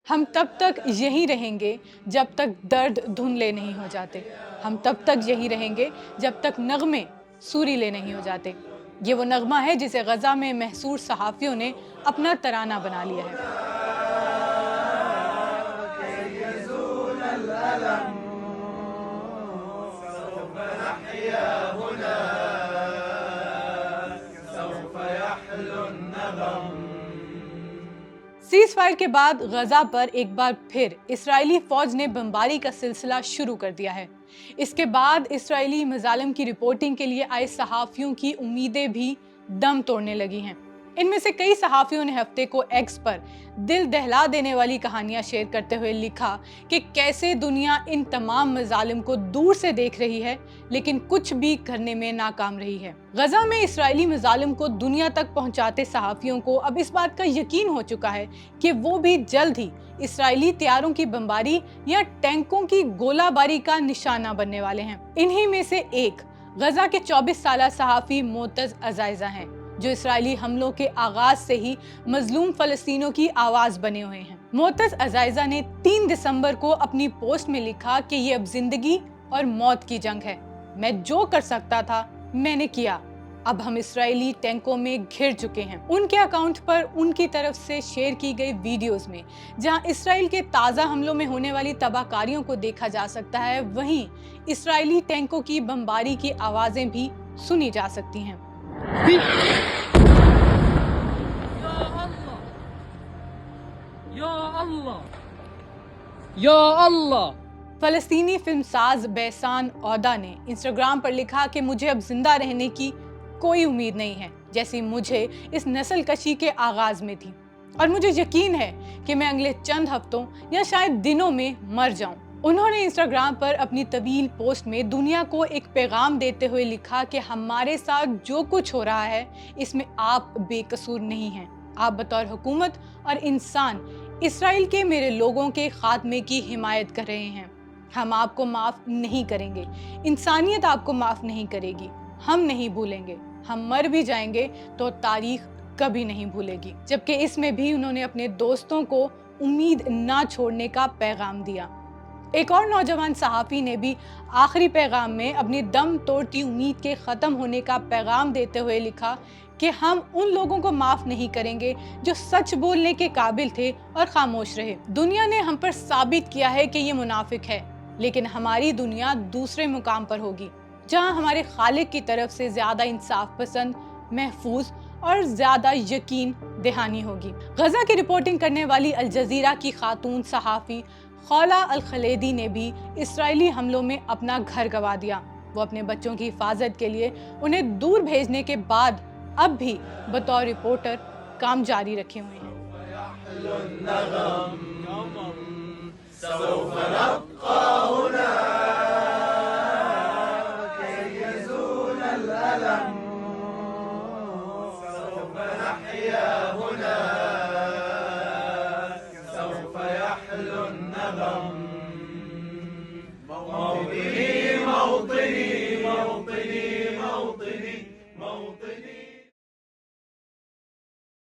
ہم تب تک یہی رہیں گے جب تک درد دھندلے نہیں ہو جاتے. ہم تب تک یہی رہیں گے جب تک نغمے سوریلے نہیں ہو جاتے. یہ وہ نغمہ ہے جسے غزہ میں محصور صحافیوں نے اپنا ترانہ بنا لیا ہے. سیز فائر کے بعد غزہ پر ایک بار پھر اسرائیلی فوج نے بمباری کا سلسلہ شروع کر دیا ہے. اس کے بعد اسرائیلی مظالم کی رپورٹنگ کے لیے آئے صحافیوں کی امیدیں بھی دم توڑنے لگی ہیں. ان میں سے کئی صحافیوں نے ہفتے کو ایکس پر دل دہلا دینے والی کہانیاں شیئر کرتے ہوئے لکھا کہ کیسے دنیا ان تمام مظالم کو دور سے دیکھ رہی ہے لیکن کچھ بھی کرنے میں ناکام رہی ہے. غزہ میں اسرائیلی مظالم کو دنیا تک پہنچاتے صحافیوں کو اب اس بات کا یقین ہو چکا ہے کہ وہ بھی جلد ہی اسرائیلی طیاروں کی بمباری یا ٹینکوں کی گولہ باری کا نشانہ بننے والے ہیں. انہی میں سے ایک غزہ کے 24 سالہ صحافی معتز عزائزہ ہیں جو اسرائیلی حملوں کے آغاز سے ہی مظلوم فلسطینیوں کی آواز بنے ہوئے ہیں. معتز عزائزہ نے 3 دسمبر کو اپنی پوسٹ میں لکھا کہ یہ اب زندگی اور موت کی جنگ ہے. میں جو کر سکتا تھا میں نے کیا. اب ہم اسرائیلی ٹینکوں میں گھر چکے ہیں. ان کے اکاؤنٹ پر ان کی طرف سے شیئر کی گئی ویڈیوز میں جہاں اسرائیل کے تازہ حملوں میں ہونے والی تباہ کاریوں کو دیکھا جا سکتا ہے وہیں اسرائیلی ٹینکوں کی بمباری کی آوازیں بھی سنی جا سکتی ہیں. یا اللہ. فلسطینی فلم ساز بہسان عودہ نے انسٹاگرام پر لکھا کہ مجھے اب زندہ رہنے کی کوئی امید نہیں ہے جیسی مجھے اس نسل کشی کے آغاز میں تھی اور مجھے یقین ہے کہ میں اگلے چند ہفتوں یا شاید دنوں میں مر جاؤں. انہوں نے انسٹاگرام پر اپنی طویل پوسٹ میں دنیا کو ایک پیغام دیتے ہوئے لکھا کہ ہمارے ساتھ جو کچھ ہو رہا ہے اس میں آپ بے قصور نہیں ہیں. آپ بطور حکومت اور انسان اسرائیل کے میرے لوگوں کے خاتمے کی حمایت کر رہے ہیں. ہم آپ کو معاف نہیں کریں گے. انسانیت آپ کو معاف نہیں کرے گی. ہم نہیں بھولیں گے. ہم مر بھی جائیں گے تو تاریخ کبھی نہیں بھولے گی. جبکہ اس میں بھی انہوں نے اپنے دوستوں کو امید نہ چھوڑنے کا پیغام دیا. ایک اور نوجوان صحافی نے بھی آخری پیغام میں اپنی دم توڑتی امید کے ختم ہونے کا پیغام دیتے ہوئے لکھا کہ ہم ان لوگوں کو معاف نہیں کریں گے جو سچ بولنے کے قابل تھے اور خاموش رہے. دنیا نے ہم پر ثابت کیا ہے کہ یہ منافق ہے لیکن ہماری دنیا دوسرے مقام پر ہوگی جہاں ہمارے خالق کی طرف سے زیادہ انصاف پسند، محفوظ اور زیادہ یقین دہانی ہوگی. غزہ کی رپورٹنگ کرنے والی الجزیرہ کی خاتون صحافی خولا الخلیدی نے بھی اسرائیلی حملوں میں اپنا گھر گنوا دیا. وہ اپنے بچوں کی حفاظت کے لیے انہیں دور بھیجنے کے بعد اب بھی بطور رپورٹر کام جاری رکھے ہوئے ہیں. سوف يحلو النغم